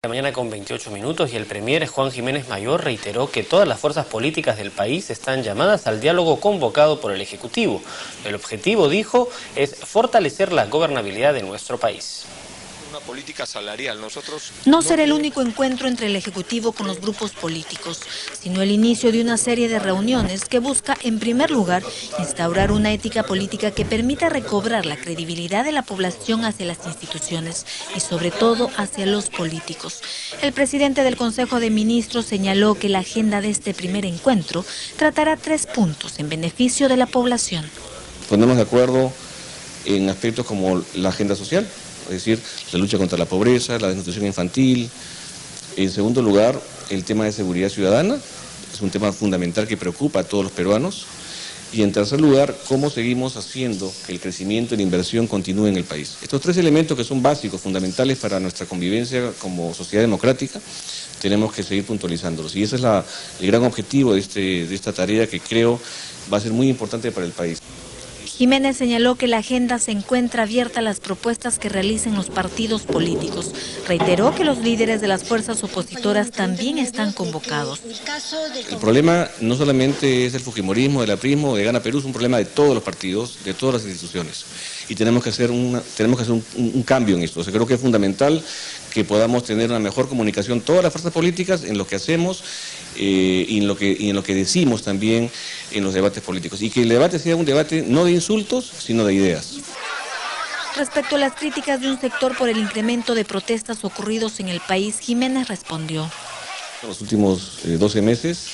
La mañana con 28 minutos y el premier Juan Jiménez Mayor reiteró que todas las fuerzas políticas del país están llamadas al diálogo convocado por el Ejecutivo. El objetivo, dijo, es fortalecer la gobernabilidad de nuestro país. Una política salarial. Nosotros no será el único encuentro entre el Ejecutivo con los grupos políticos, sino el inicio de una serie de reuniones que busca, en primer lugar, instaurar una ética política que permita recobrar la credibilidad de la población hacia las instituciones y, sobre todo, hacia los políticos. El presidente del Consejo de Ministros señaló que la agenda de este primer encuentro tratará 3 puntos en beneficio de la población. Ponemos de acuerdo en aspectos como la agenda social, es decir, la lucha contra la pobreza, la desnutrición infantil. En segundo lugar, el tema de seguridad ciudadana, es un tema fundamental que preocupa a todos los peruanos. Y en tercer lugar, cómo seguimos haciendo que el crecimiento y la inversión continúe en el país. Estos 3 elementos que son básicos, fundamentales para nuestra convivencia como sociedad democrática, tenemos que seguir puntualizándolos. Y ese es el gran objetivo de esta tarea que creo va a ser muy importante para el país. Jiménez señaló que la agenda se encuentra abierta a las propuestas que realicen los partidos políticos. Reiteró que los líderes de las fuerzas opositoras también están convocados. El problema no solamente es del fujimorismo, del aprismo, de Gana Perú, es un problema de todos los partidos, de todas las instituciones. Y tenemos que hacer un cambio en esto. O sea, creo que es fundamental que podamos tener una mejor comunicación todas las fuerzas políticas en lo que hacemos y en lo que decimos también en los debates políticos. Y que el debate sea un debate no de insultos, sino de ideas. Respecto a las críticas de un sector por el incremento de protestas ocurridos en el país, Jiménez respondió. En los últimos 12 meses,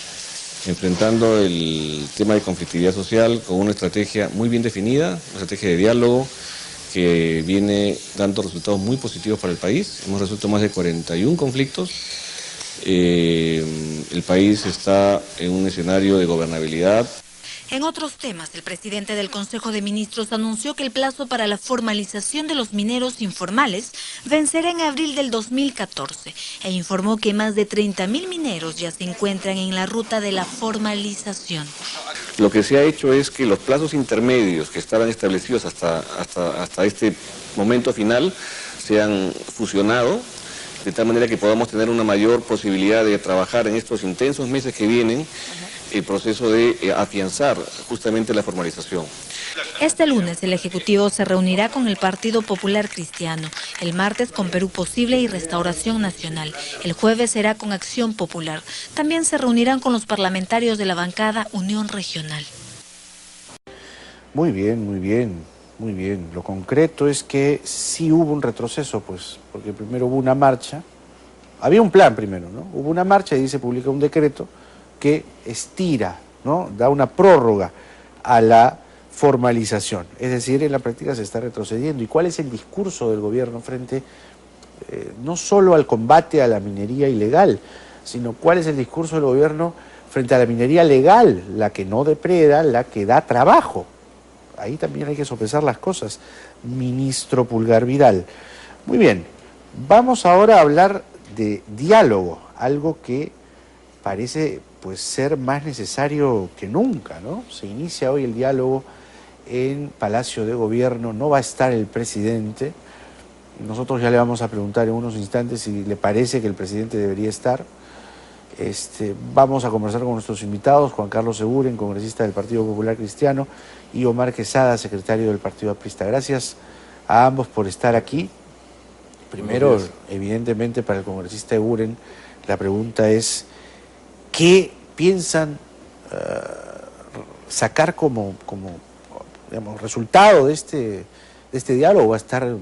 enfrentando el tema de conflictividad social con una estrategia muy bien definida, una estrategia de diálogo que viene dando resultados muy positivos para el país. Hemos resuelto más de 41 conflictos. El país está en un escenario de gobernabilidad. En otros temas, el presidente del Consejo de Ministros anunció que el plazo para la formalización de los mineros informales vencerá en abril del 2014 e informó que más de 30.000 mineros ya se encuentran en la ruta de la formalización. Lo que se ha hecho es que los plazos intermedios que estaban establecidos hasta este momento final se han fusionado, de tal manera que podamos tener una mayor posibilidad de trabajar en estos intensos meses que vienen el proceso de afianzar justamente la formalización. Este lunes el Ejecutivo se reunirá con el Partido Popular Cristiano, el martes con Perú Posible y Restauración Nacional, el jueves será con Acción Popular. También se reunirán con los parlamentarios de la bancada Unión Regional. Muy bien, muy bien, muy bien. Lo concreto es que sí hubo un retroceso, pues, porque primero hubo una marcha, había un plan primero, ¿no? Hubo una marcha y se publica un decreto que estira, ¿no? Da una prórroga a la formalización. Es decir, en la práctica se está retrocediendo. ¿Y cuál es el discurso del gobierno frente no solo al combate a la minería ilegal, sino cuál es el discurso del gobierno frente a la minería legal, la que no depreda, la que da trabajo? Ahí también hay que sopesar las cosas. Ministro Pulgar Vidal. Muy bien, vamos ahora a hablar de diálogo, algo que parece pues ser más necesario que nunca, ¿no? Se inicia hoy el diálogo en Palacio de Gobierno, no va a estar el presidente. Nosotros ya le vamos a preguntar en unos instantes si le parece que el presidente debería estar. Vamos a conversar con nuestros invitados, Juan Carlos Eguren, congresista del Partido Popular Cristiano, y Omar Quesada, secretario del Partido Aprista. Gracias a ambos por estar aquí. Primero, evidentemente, para el congresista Eguren, la pregunta es: ¿qué piensan sacar como digamos, resultado de este diálogo? Va a estar el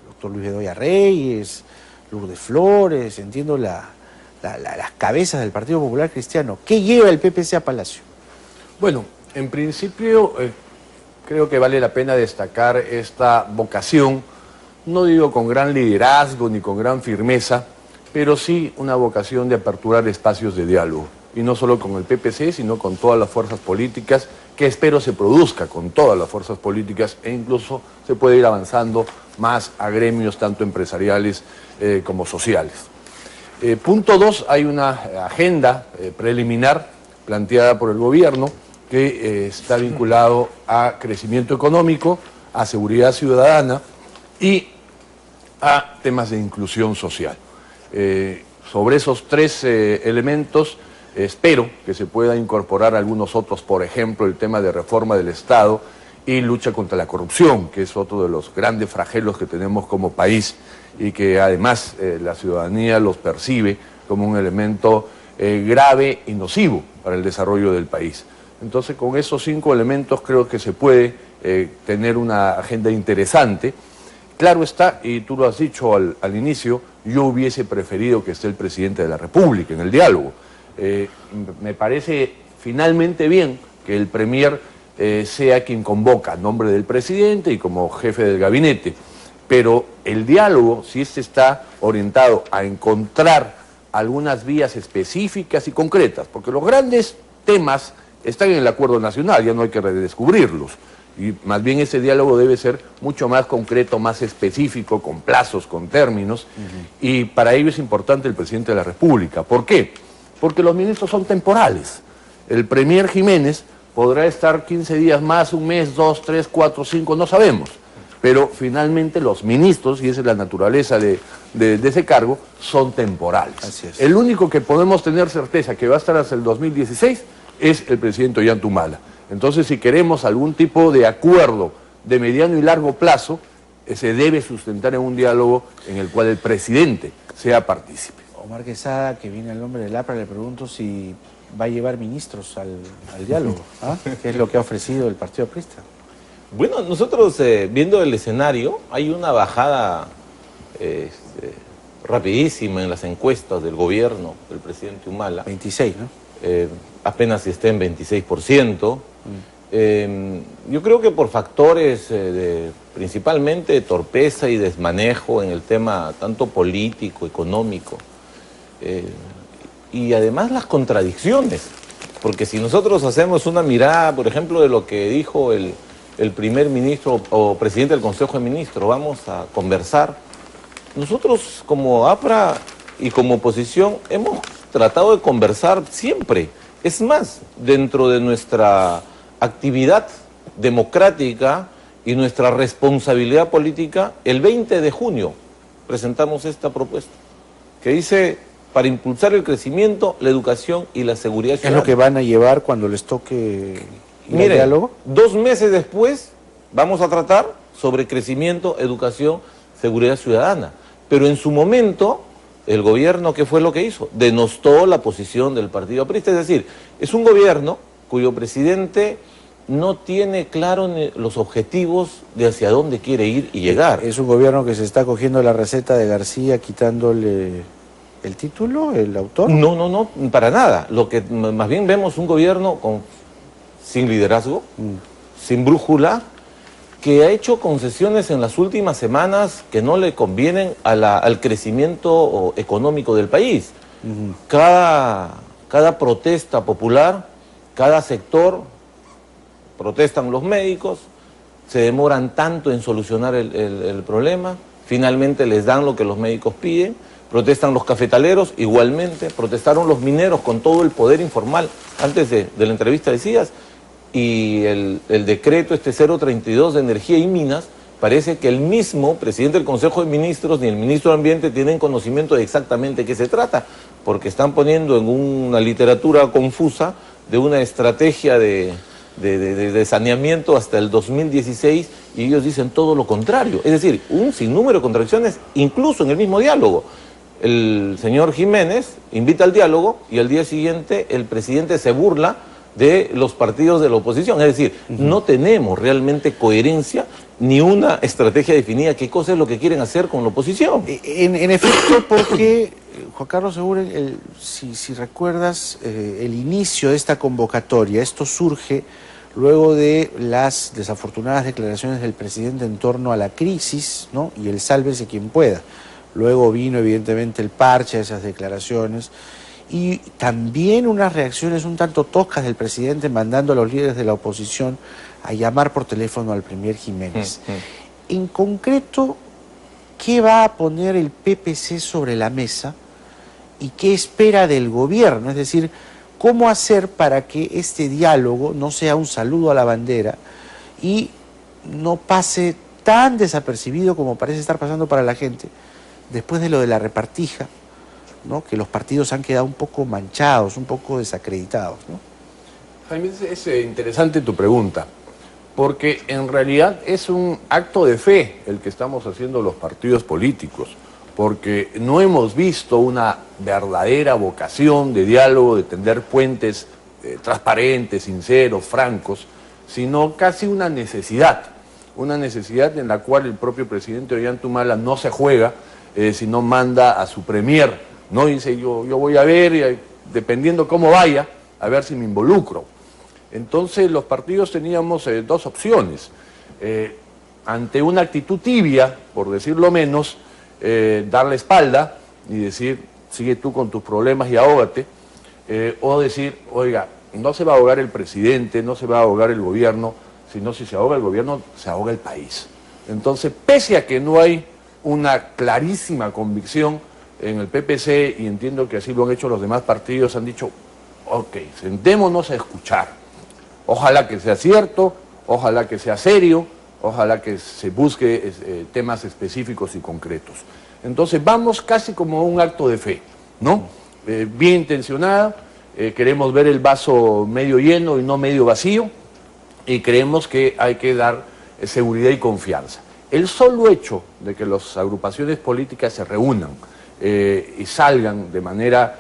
doctor Luis Bedoya Reyes, Lourdes Flores, entiendo las cabezas del Partido Popular Cristiano. ¿Qué lleva el PPC a Palacio? Bueno, en principio creo que vale la pena destacar esta vocación, no digo con gran liderazgo ni con gran firmeza, pero sí una vocación de aperturar espacios de diálogo, y no solo con el PPC, sino con todas las fuerzas políticas, que espero se produzca con todas las fuerzas políticas, e incluso se puede ir avanzando más a gremios tanto empresariales como sociales. Punto 2, hay una agenda preliminar planteada por el gobierno que está vinculado a crecimiento económico, a seguridad ciudadana y a temas de inclusión social. Sobre esos tres elementos, espero que se pueda incorporar algunos otros, por ejemplo, el tema de reforma del Estado y lucha contra la corrupción, que es otro de los grandes flagelos que tenemos como país y que además la ciudadanía los percibe como un elemento grave y nocivo para el desarrollo del país. Entonces, con esos 5 elementos creo que se puede tener una agenda interesante. Claro está, y tú lo has dicho al inicio, yo hubiese preferido que esté el presidente de la República en el diálogo. Me parece finalmente bien que el premier sea quien convoca a nombre del presidente y como jefe del gabinete, pero el diálogo, si este está orientado a encontrar algunas vías específicas y concretas, porque los grandes temas están en el acuerdo nacional, ya no hay que redescubrirlos, y más bien ese diálogo debe ser mucho más concreto, más específico, con plazos, con términos, y para ello es importante el presidente de la República. ¿Por qué? Porque los ministros son temporales. El premier Jiménez podrá estar 15 días más, un mes, 2, 3, 4, 5, no sabemos. Pero finalmente los ministros, y esa es la naturaleza de ese cargo, son temporales. Así es. El único que podemos tener certeza que va a estar hasta el 2016 es el presidente Ollanta. Entonces, si queremos algún tipo de acuerdo de mediano y largo plazo, se debe sustentar en un diálogo en el cual el presidente sea partícipe. Omar Quesada, que viene al nombre del APRA, le pregunto si va a llevar ministros al diálogo, ¿ah? ¿Qué es lo que ha ofrecido el Partido Aprista? Bueno, nosotros viendo el escenario, hay una bajada rapidísima en las encuestas del gobierno del presidente Humala. 26, ¿no? Apenas está en 26%. Yo creo que por factores principalmente torpeza y desmanejo en el tema tanto político, económico, y además las contradicciones, porque si nosotros hacemos una mirada, por ejemplo, de lo que dijo el primer ministro o presidente del Consejo de Ministros, vamos a conversar, nosotros como APRA y como oposición hemos tratado de conversar siempre. Es más, dentro de nuestra actividad democrática y nuestra responsabilidad política, el 20 de junio presentamos esta propuesta, que dice, para impulsar el crecimiento, la educación y la seguridad ciudadana. ¿Es lo que van a llevar cuando les toque ir al Miren, diálogo? 2 meses después vamos a tratar sobre crecimiento, educación, seguridad ciudadana. Pero en su momento, el gobierno, ¿qué fue lo que hizo? Denostó la posición del Partido Aprista. Es decir, es un gobierno cuyo presidente no tiene claro los objetivos de hacia dónde quiere ir y llegar. ¿Es un gobierno que se está cogiendo la receta de García quitándole el título, el autor? No, para nada. Lo que más bien vemos un gobierno sin liderazgo, sin brújula, que ha hecho concesiones en las últimas semanas que no le convienen al crecimiento económico del país. Cada protesta popular, cada sector, protestan los médicos, se demoran tanto en solucionar el problema, finalmente les dan lo que los médicos piden, protestan los cafetaleros igualmente, protestaron los mineros con todo el poder informal. Antes de la entrevista decías, y el decreto 032 de Energía y Minas, parece que el mismo presidente del Consejo de Ministros ni el ministro de Ambiente tienen conocimiento de exactamente qué se trata, porque están poniendo en una literatura confusa de una estrategia de saneamiento hasta el 2016 y ellos dicen todo lo contrario. Es decir, un sinnúmero de contradicciones, incluso en el mismo diálogo. El señor Jiménez invita al diálogo y al día siguiente el presidente se burla de los partidos de la oposición. Es decir, no tenemos realmente coherencia ni una estrategia definida qué cosa es lo que quieren hacer con la oposición. En efecto, porque, Juan Carlos Seguren, si recuerdas, el inicio de esta convocatoria, esto surge luego de las desafortunadas declaraciones del presidente en torno a la crisis, ¿no? Y el sálvese quien pueda. Luego vino, evidentemente, el parche a esas declaraciones y también unas reacciones un tanto toscas del presidente mandando a los líderes de la oposición a llamar por teléfono al premier Jiménez. En concreto, ¿qué va a poner el PPC sobre la mesa y qué espera del gobierno? Es decir, ¿cómo hacer para que este diálogo no sea un saludo a la bandera y no pase tan desapercibido como parece estar pasando para la gente después de lo de la repartija, ¿no?, que los partidos han quedado un poco manchados, un poco desacreditados, ¿no? Jaime, es interesante tu pregunta, porque en realidad es un acto de fe el que estamos haciendo los partidos políticos, porque no hemos visto una verdadera vocación de diálogo, de tender puentes transparentes, sinceros, francos, sino casi una necesidad en la cual el propio presidente Ollanta no se juega, sino manda a su premier, ¿no? Dice, yo voy a ver, y dependiendo cómo vaya, a ver si me involucro. Entonces los partidos teníamos dos opciones. Ante una actitud tibia, por decirlo menos, darle espalda y decir, sigue tú con tus problemas y ahógate, o decir, oiga, no se va a ahogar el presidente, no se va a ahogar el gobierno, sino si se ahoga el gobierno, se ahoga el país. Entonces, pese a que no hay una clarísima convicción en el PPC, y entiendo que así lo han hecho los demás partidos, han dicho, ok, sentémonos a escuchar. Ojalá que sea cierto, ojalá que sea serio, ojalá que se busque temas específicos y concretos. Entonces vamos casi como un acto de fe, ¿no? Bien intencionada, queremos ver el vaso medio lleno y no medio vacío, y creemos que hay que dar seguridad y confianza. El solo hecho de que las agrupaciones políticas se reúnan y salgan de manera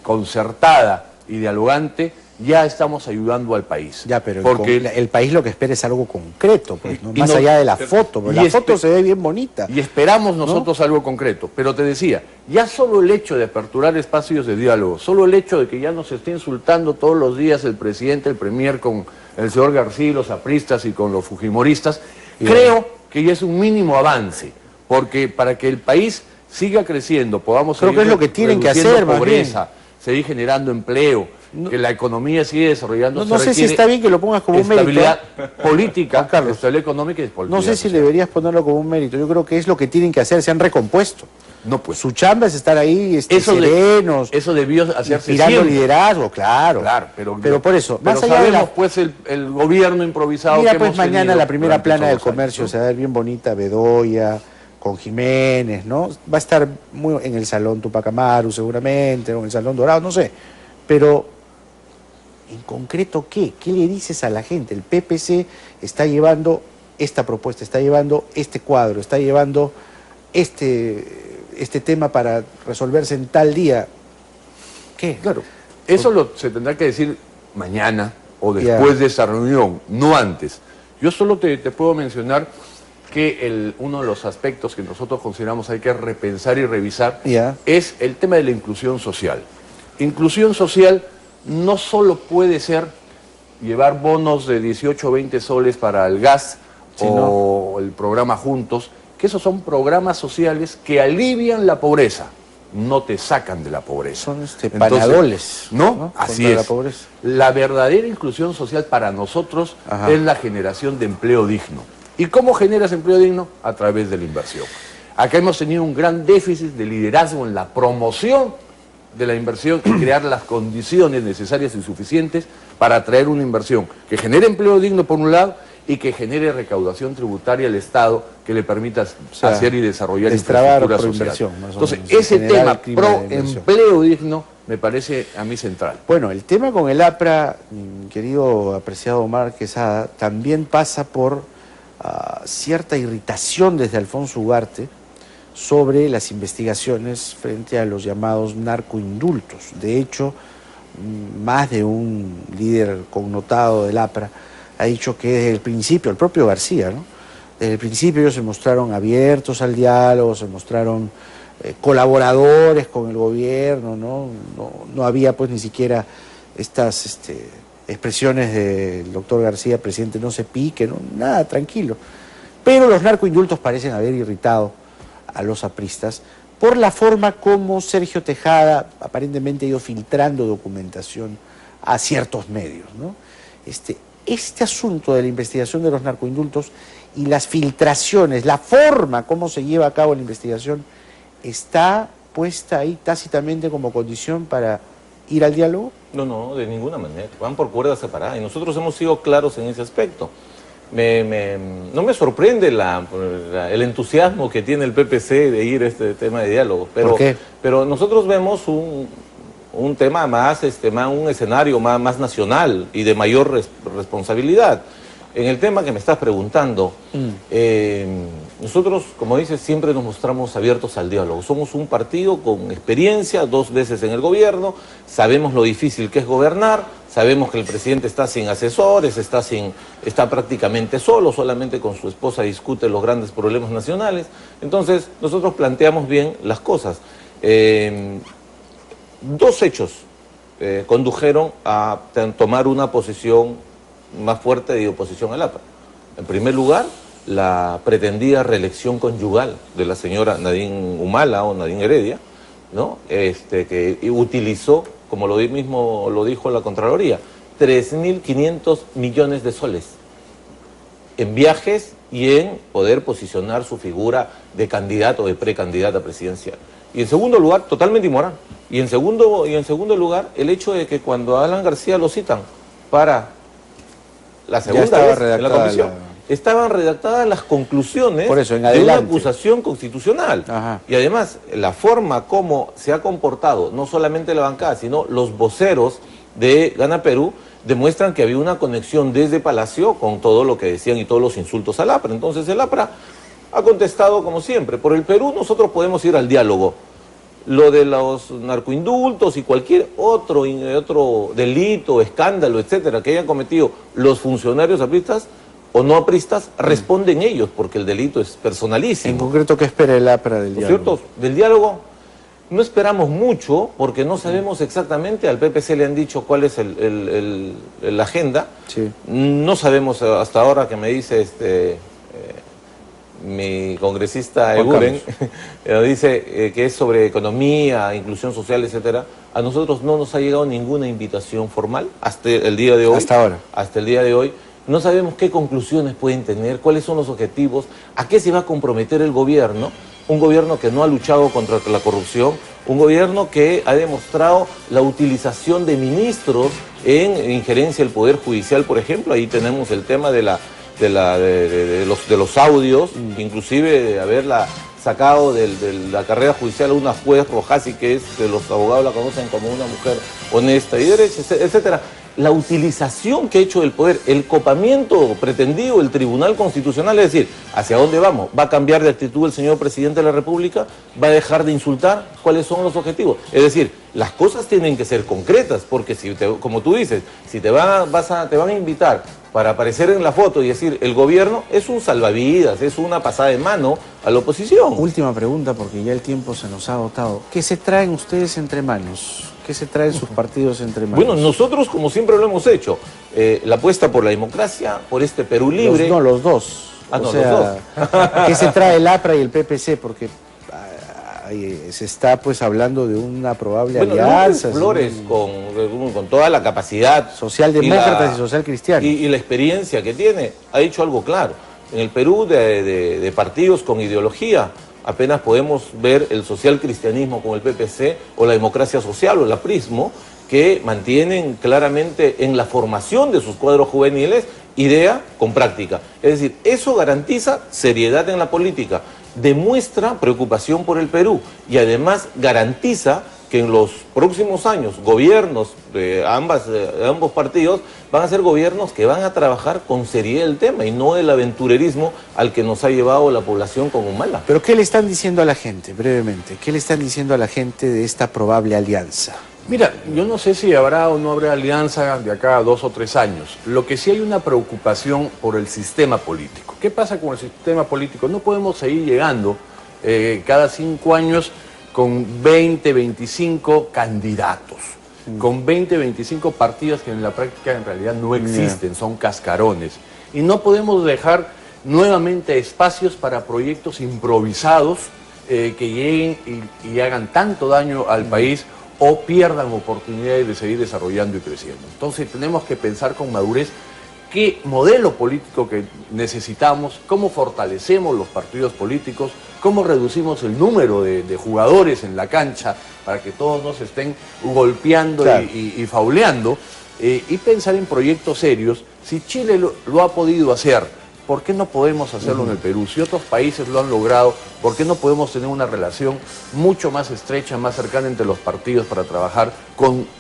concertada y dialogante, ya estamos ayudando al país. Ya, pero porque el país lo que espera es algo concreto, pues, ¿no? Más no, allá de la foto, porque la foto se ve bien bonita. Y esperamos nosotros, ¿no?, algo concreto. Pero te decía, ya solo el hecho de aperturar espacios de diálogo, solo el hecho de que ya nos esté insultando todos los días el presidente, el premier, con el señor García, los apristas y con los fujimoristas, creo que ya es un mínimo avance, porque para que el país siga creciendo, podamos creo que es lo que tienen que hacer, pobreza, seguir generando empleo, que la economía sigue desarrollando. No sé si está bien que lo pongas como un mérito. Estabilidad política, estabilidad económica y política. No sé si deberías ponerlo como un mérito. Yo creo que es lo que tienen que hacer, se han recompuesto. No, pues. Su chamba es estar ahí serenos. Eso debió hacerse tirando siempre. Liderazgo, claro. Pero por eso, pero más allá sabemos, de la... pues, el gobierno improvisado Mira, que pues hemos mañana tenido la primera plana del años, comercio ¿no? se va a ver bien bonita, Bedoya, con Jiménez, ¿no? Va a estar muy en el Salón Tupac Amaru seguramente, o en el Salón Dorado, no sé. Pero, en concreto, ¿qué? ¿Qué le dices a la gente? El PPC está llevando esta propuesta, está llevando este cuadro, está llevando este tema para resolverse en tal día. ¿Qué? Claro, eso se tendrá que decir mañana o después de esa reunión, no antes. Yo solo te puedo mencionar que uno de los aspectos que nosotros consideramos hay que repensar y revisar es el tema de la inclusión social. Inclusión social no solo puede ser llevar bonos de 18 o 20 soles para el gas o el programa Juntos, que esos son programas sociales que alivian la pobreza, no te sacan de la pobreza. Son panadoles. ¿No? Así es. La verdadera inclusión social para nosotros es la generación de empleo digno. ¿Y cómo generas empleo digno? A través de la inversión. Acá hemos tenido un gran déficit de liderazgo en la promoción de la inversión y crear las condiciones necesarias y suficientes para atraer una inversión que genere empleo digno por un lado y que genere recaudación tributaria al Estado que le permita hacer y desarrollar infraestructura social. Entonces, ese tema pro empleo digno me parece a mí central. Bueno, el tema con el APRA, mi querido apreciado Omar Quesada, también pasa por cierta irritación desde Alfonso Ugarte sobre las investigaciones frente a los llamados narcoindultos. De hecho, más de un líder connotado del APRA ha dicho que desde el principio, el propio García, ¿no?, desde el principio ellos se mostraron abiertos al diálogo, se mostraron colaboradores con el gobierno, no había pues ni siquiera estas expresiones del doctor García, presidente, no se pique, nada, tranquilo. Pero los narcoindultos parecen haber irritado a los apristas por la forma como Sergio Tejada aparentemente ha ido filtrando documentación a ciertos medios, ¿no? Este asunto de la investigación de los narcoindultos y las filtraciones, la forma como se lleva a cabo la investigación, ¿está puesta ahí tácitamente como condición para ir al diálogo? No, de ninguna manera. Van por cuerdas separadas y nosotros hemos sido claros en ese aspecto. no me sorprende el entusiasmo que tiene el PPC de ir a este tema de diálogo. ¿Por qué? Pero nosotros vemos un tema más, un escenario más nacional y de mayor responsabilidad. En el tema que me estás preguntando, nosotros, como dices, siempre nos mostramos abiertos al diálogo. Somos un partido con experiencia, 2 veces en el gobierno, sabemos lo difícil que es gobernar, sabemos que el presidente está sin asesores, está prácticamente solo, solamente con su esposa discute los grandes problemas nacionales. Entonces, nosotros planteamos bien las cosas. 2 hechos condujeron a tomar una posición más fuerte de oposición al APRA. En primer lugar, la pretendida reelección conyugal de la señora Nadine Humala o Nadine Heredia, ¿no? Que utilizó, como mismo lo dijo la Contraloría, 3.500 millones de soles en viajes y en poder posicionar su figura de candidato o de precandidata presidencial. Y en segundo lugar, totalmente inmoral. Y en segundo lugar, el hecho de que cuando a Alan García lo citan para la segunda vez en la comisión, estaban redactadas las conclusiones de una acusación constitucional. Ajá. Y además, la forma como se ha comportado, no solamente la bancada, sino los voceros de Gana Perú, demuestran que había una conexión desde Palacio con todo lo que decían y todos los insultos al APRA. Entonces el APRA ha contestado como siempre. Por el Perú nosotros podemos ir al diálogo. Lo de los narcoindultos y cualquier otro delito, escándalo, etcétera, que hayan cometido los funcionarios apristas o no apristas, responden ellos, porque el delito es personalísimo. En concreto, ¿qué espera el APRA del diálogo? ¿Cierto? Del diálogo no esperamos mucho, porque no sabemos exactamente, al PPC le han dicho cuál es la agenda. Sí. No sabemos hasta ahora, que me dice mi congresista Eguren, dice que es sobre economía, inclusión social, etcétera. A nosotros no nos ha llegado ninguna invitación formal hasta el día de hoy. Hasta ahora. Hasta el día de hoy. No sabemos qué conclusiones pueden tener, cuáles son los objetivos, a qué se va a comprometer el gobierno. Un gobierno que no ha luchado contra la corrupción, un gobierno que ha demostrado la utilización de ministros en injerencia del Poder Judicial, por ejemplo. Ahí tenemos el tema de los audios, inclusive de haberla sacado de la carrera judicial a una juez Rojasi, que es, que los abogados la conocen como una mujer honesta y derecha, etcétera. La utilización que ha hecho del poder, el copamiento pretendido del Tribunal Constitucional, es decir, ¿hacia dónde vamos? ¿Va a cambiar de actitud el señor presidente de la República? ¿Va a dejar de insultar? ¿Cuáles son los objetivos? Es decir, las cosas tienen que ser concretas, porque si como tú dices, si te van a invitar para aparecer en la foto y decir el gobierno, es un salvavidas, es una pasada de mano a la oposición. Última pregunta, porque ya el tiempo se nos ha agotado. ¿Qué se traen ustedes entre manos? ¿Qué se traen sus partidos entre manos? Bueno, nosotros, como siempre lo hemos hecho, la apuesta por la democracia, por este Perú libre. Los dos. Los dos. ¿Qué se trae el APRA y el PPC? Porque se está pues hablando de una probable alianza. Flores, con toda la capacidad socialdemócratas y social cristiana. Y la experiencia que tiene, ha dicho algo claro. En el Perú de partidos con ideología, apenas podemos ver el social cristianismo con el PPC, o la democracia social o el aprismo, que mantienen claramente en la formación de sus cuadros juveniles idea con práctica. Es decir, eso garantiza seriedad en la política, demuestra preocupación por el Perú y además garantiza que en los próximos años gobiernos de ambos partidos van a ser gobiernos que van a trabajar con seriedad el tema y no el aventurerismo al que nos ha llevado la población con Humala. ¿Pero qué le están diciendo a la gente, brevemente? ¿Qué le están diciendo a la gente de esta probable alianza? Mira, yo no sé si habrá o no habrá alianza de acá a 2 o 3 años. Lo que sí hay una preocupación por el sistema político. ¿Qué pasa con el sistema político? No podemos seguir llegando cada 5 años con 20, 25 candidatos, con 20, 25 partidos que en la práctica en realidad no existen, son cascarones. Y no podemos dejar nuevamente espacios para proyectos improvisados que lleguen y hagan tanto daño al país o pierdan oportunidades de seguir desarrollando y creciendo. Entonces tenemos que pensar con madurez qué modelo político que necesitamos, cómo fortalecemos los partidos políticos, cómo reducimos el número de jugadores en la cancha para que todos no se estén golpeando y fauleando, y pensar en proyectos serios. Si Chile lo ha podido hacer ¿por qué no podemos hacerlo en el Perú? Si otros países lo han logrado, ¿por qué no podemos tener una relación mucho más estrecha, más cercana entre los partidos para trabajar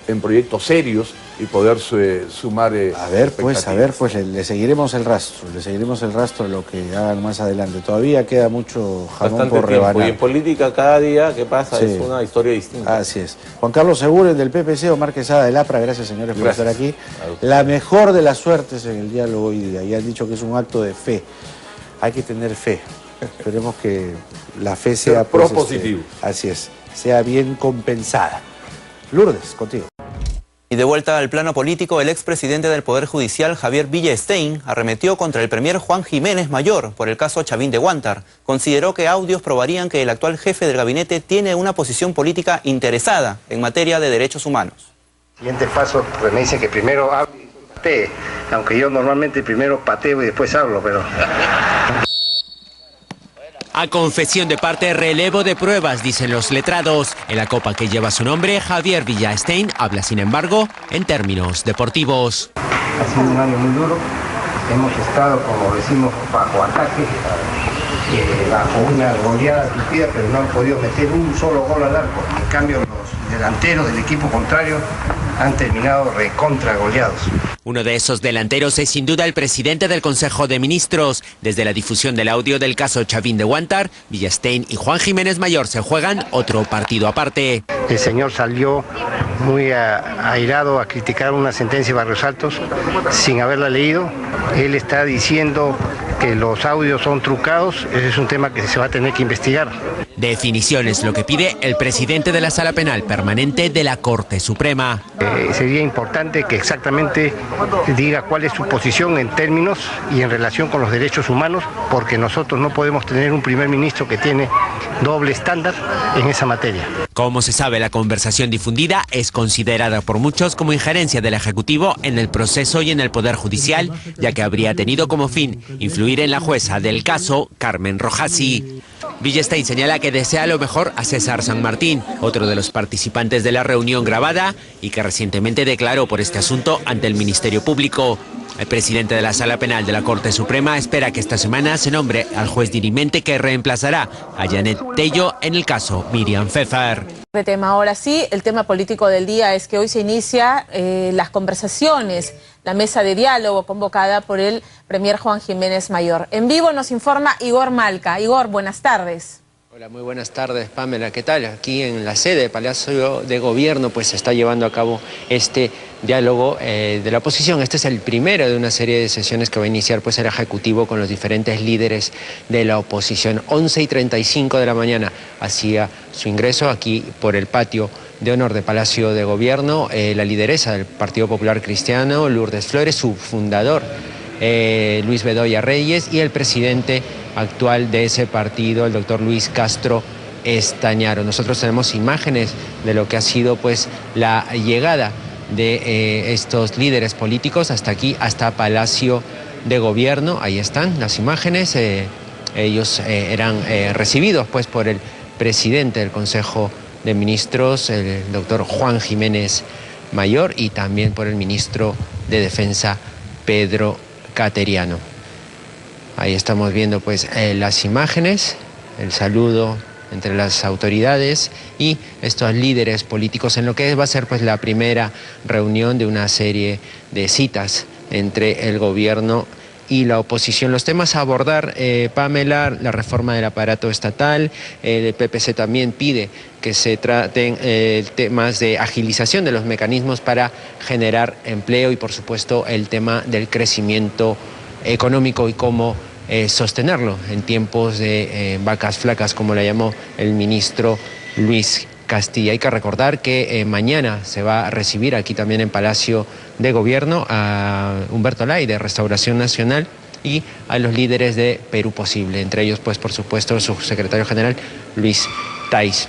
en proyectos serios y poder sumar A ver, pues, le seguiremos el rastro de lo que hagan más adelante. Todavía queda mucho jamón por rebanar. Y en política cada día que pasa es una historia distinta. Así es. Juan Carlos Seguren del PPC, Omar Quesada del APRA, gracias señores por estar aquí. La mejor de las suertes en el diálogo hoy día. Ya han dicho que es un acto de fe. Hay que tener fe. Esperemos que la fe sea propositivo. Así es, sea bien compensada. Lourdes, contigo. Y de vuelta al plano político, el expresidente del Poder Judicial, Javier Villestein, arremetió contra el premier Juan Jiménez Mayor por el caso Chavín de Huántar. Consideró que audios probarían que el actual jefe del gabinete tiene una posición política interesada en materia de derechos humanos. Siguiente paso, pues me dicen que primero hable y patee, aunque yo normalmente primero pateo y después hablo, pero... A confesión de parte, relevo de pruebas, dicen los letrados. En la copa que lleva su nombre, Javier Villestein habla, sin embargo, en términos deportivos. Ha sido un año muy duro. Hemos estado, como decimos, bajo ataque, bajo una goleada tupida, pero no han podido meter un solo gol al arco. En cambio, los delanteros del equipo contrario han terminado recontra goleados. Uno de esos delanteros es sin duda el presidente del Consejo de Ministros. Desde la difusión del audio del caso Chavín de Huántar, Villestein y Juan Jiménez Mayor se juegan otro partido aparte. El señor salió muy airado a criticar una sentencia de Barrios Altos sin haberla leído. Él está diciendo que los audios son trucados. Ese es un tema que se va a tener que investigar. Definiciones, lo que pide el presidente de la Sala Penal Permanente de la Corte Suprema. Sería importante que exactamente diga cuál es su posición en términos y en relación con los derechos humanos, porque nosotros no podemos tener un primer ministro que tiene doble estándar en esa materia. Como se sabe, la conversación difundida es considerada por muchos como injerencia del Ejecutivo en el proceso y en el Poder Judicial, ya que habría tenido como fin influir en la jueza del caso, Carmen Rojasi. Villestein señala que desea lo mejor a César San Martín, otro de los participantes de la reunión grabada y que recientemente declaró por este asunto ante el Ministerio Público. El presidente de la Sala Penal de la Corte Suprema espera que esta semana se nombre al juez dirimente que reemplazará a Janet Tello en el caso Miriam Pfeffer. De tema ahora sí, el tema político del día es que hoy se inicia las conversaciones, la mesa de diálogo convocada por el premier Juan Jiménez Mayor. En vivo nos informa Igor Malca. Igor, buenas tardes. Hola, muy buenas tardes, Pamela. ¿Qué tal? Aquí en la sede del Palacio de Gobierno pues se está llevando a cabo este diálogo de la oposición. Este es el primero de una serie de sesiones que va a iniciar pues el Ejecutivo con los diferentes líderes de la oposición. 11:35 de la mañana hacía su ingreso aquí por el patio de honor del Palacio de Gobierno la lideresa del Partido Popular Cristiano, Lourdes Flores, su fundador, Luis Bedoya Reyes, y el presidente actual de ese partido, el doctor Luis Castro Estañaro. Nosotros tenemos imágenes de lo que ha sido pues la llegada de estos líderes políticos hasta aquí, hasta Palacio de Gobierno. Ahí están las imágenes. Ellos eran recibidos pues por el presidente del Consejo de Ministros, el doctor Juan Jiménez Mayor, y también por el ministro de Defensa, Pedro Cateriano. Ahí estamos viendo pues las imágenes, el saludo entre las autoridades y estos líderes políticos en lo que va a ser pues la primera reunión de una serie de citas entre el gobierno y la oposición. Los temas a abordar, Pamela, la reforma del aparato estatal, el PPC también pide que se traten temas de agilización de los mecanismos para generar empleo y por supuesto el tema del crecimiento económico y cómo sostenerlo en tiempos de vacas flacas, como le llamó el ministro Luis Castilla. Hay que recordar que mañana se va a recibir aquí también en Palacio de Gobierno a Humberto Lay de Restauración Nacional y a los líderes de Perú Posible, entre ellos pues por supuesto su secretario general Luis Tais.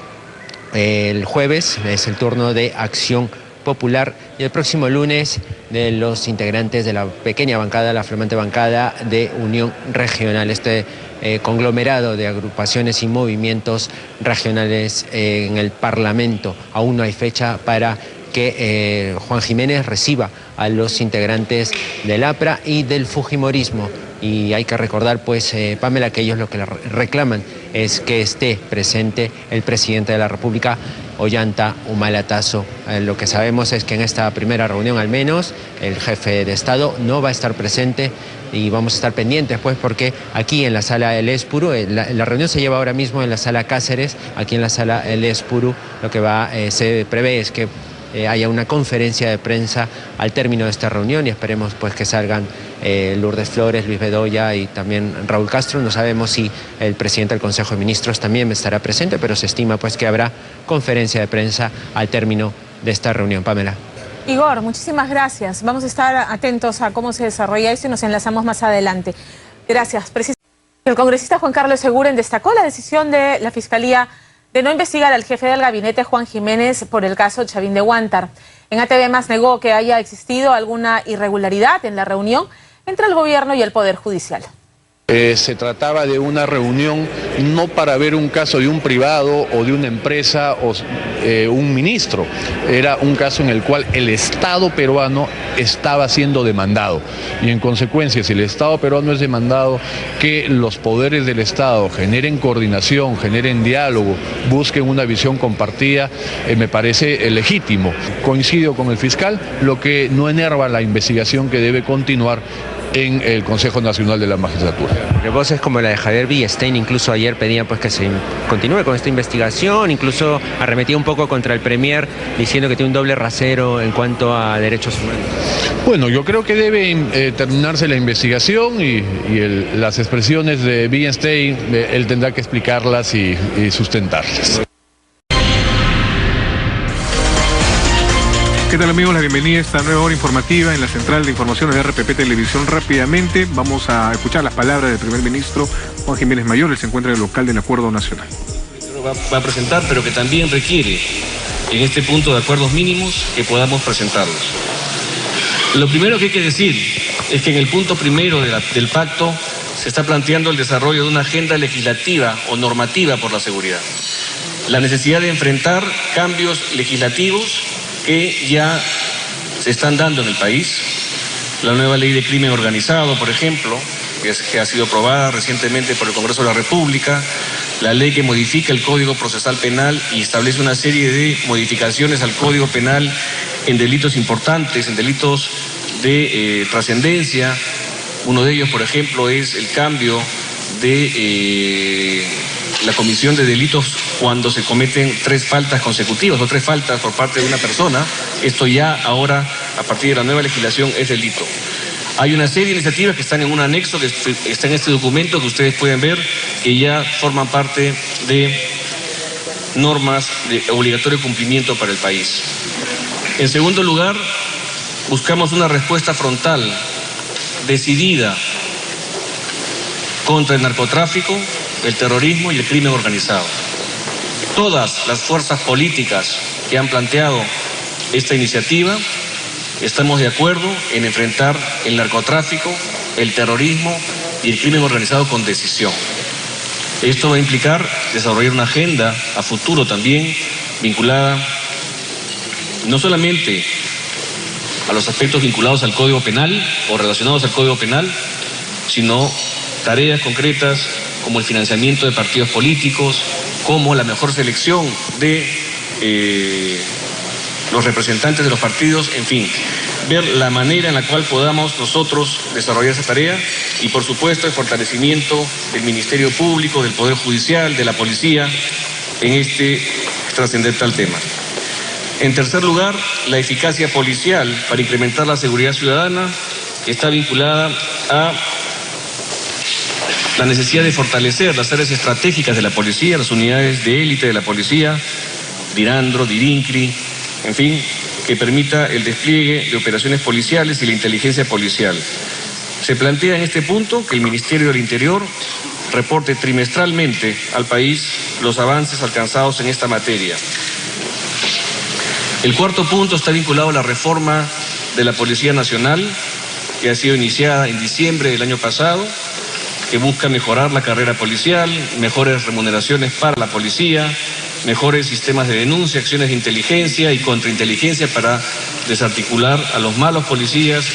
El jueves es el turno de Acción Popular y el próximo lunes de los integrantes de la pequeña bancada, la flamante bancada de Unión Regional, este conglomerado de agrupaciones y movimientos regionales en el Parlamento. Aún no hay fecha para que Juan Jiménez reciba a los integrantes del APRA y del Fujimorismo. y hay que recordar, pues, Pamela, que ellos lo que reclaman es que esté presente el presidente de la República, Ollanta Humala Tazo. Lo que sabemos es que en esta primera reunión, al menos, el jefe de Estado no va a estar presente y vamos a estar pendientes, pues, porque aquí en la sala El Espuru, la reunión se lleva ahora mismo en la sala Cáceres, aquí en la sala El Espuru, lo que se prevé es que haya una conferencia de prensa al término de esta reunión y esperemos pues que salgan Lourdes Flores, Luis Bedoya y también Raúl Castro. No sabemos si el presidente del Consejo de Ministros también estará presente, pero se estima pues que habrá conferencia de prensa al término de esta reunión. Pamela. Igor, muchísimas gracias. Vamos a estar atentos a cómo se desarrolla esto y nos enlazamos más adelante. Gracias. El congresista Juan Carlos Seguren destacó la decisión de la Fiscalía de no investigar al jefe del gabinete, Juan Jiménez, por el caso Chavín de Huántar. En ATV Más negó que haya existido alguna irregularidad en la reunión entre el gobierno y el Poder Judicial. Se trataba de una reunión no para ver un caso de un privado o de una empresa o un ministro. Era un caso en el cual el Estado peruano estaba siendo demandado. Y en consecuencia, si el Estado peruano es demandado, que los poderes del Estado generen coordinación, generen diálogo, busquen una visión compartida, me parece legítimo. Coincido con el fiscal, lo que no enerva la investigación que debe continuar en el Consejo Nacional de la Magistratura. Voces como la de Javier Villestein incluso ayer pedían pues que se continúe con esta investigación, incluso arremetía un poco contra el Premier diciendo que tiene un doble rasero en cuanto a derechos humanos. Bueno, yo creo que debe terminarse la investigación y las expresiones de Villestein, él tendrá que explicarlas y sustentarlas. ¿Qué tal, amigos? La bienvenida a esta nueva hora informativa en la central de informaciones de RPP Televisión. Rápidamente vamos a escuchar las palabras del primer ministro Juan Jiménez Mayor. Él se encuentra en el local del Acuerdo Nacional. Va a presentar, pero que también requiere en este punto de acuerdos mínimos que podamos presentarlos. Lo primero que hay que decir es que en el punto primero del pacto se está planteando el desarrollo de una agenda legislativa o normativa por la seguridad. La necesidad de enfrentar cambios legislativos que ya se están dando en el país. La nueva ley de crimen organizado, por ejemplo, que ha sido aprobada recientemente por el Congreso de la República, la ley que modifica el Código Procesal Penal y establece una serie de modificaciones al Código Penal en delitos importantes, en delitos de trascendencia. Uno de ellos, por ejemplo, es el cambio de la comisión de delitos cuando se cometen 3 faltas consecutivas o 3 faltas por parte de una persona. Esto ya ahora, a partir de la nueva legislación, es delito. Hay una serie de iniciativas que están en un anexo, que está en este documento que ustedes pueden ver, que ya forman parte de normas de obligatorio cumplimiento para el país. En segundo lugar, buscamos una respuesta frontal, decidida, contra el narcotráfico, el terrorismo y el crimen organizado. Todas las fuerzas políticas que han planteado esta iniciativa estamos de acuerdo en enfrentar el narcotráfico, el terrorismo y el crimen organizado con decisión. Esto va a implicar desarrollar una agenda a futuro también vinculada no solamente a los aspectos vinculados al Código Penal o relacionados al Código Penal, sino tareas concretas como el financiamiento de partidos políticos, como la mejor selección de los representantes de los partidos, en fin, ver la manera en la cual podamos nosotros desarrollar esa tarea y, por supuesto, el fortalecimiento del Ministerio Público, del Poder Judicial, de la Policía, en este trascendental tema. En tercer lugar, la eficacia policial para incrementar la seguridad ciudadana está vinculada a la necesidad de fortalecer las áreas estratégicas de la policía, las unidades de élite de la policía, Dirandro, Dirincri, en fin, que permita el despliegue de operaciones policiales y la inteligencia policial. Se plantea en este punto que el Ministerio del Interior reporte trimestralmente al país los avances alcanzados en esta materia. El cuarto punto está vinculado a la reforma de la Policía Nacional, que ha sido iniciada en diciembre del año pasado, que busca mejorar la carrera policial, mejores remuneraciones para la policía, mejores sistemas de denuncia, acciones de inteligencia y contrainteligencia para desarticular a los malos policías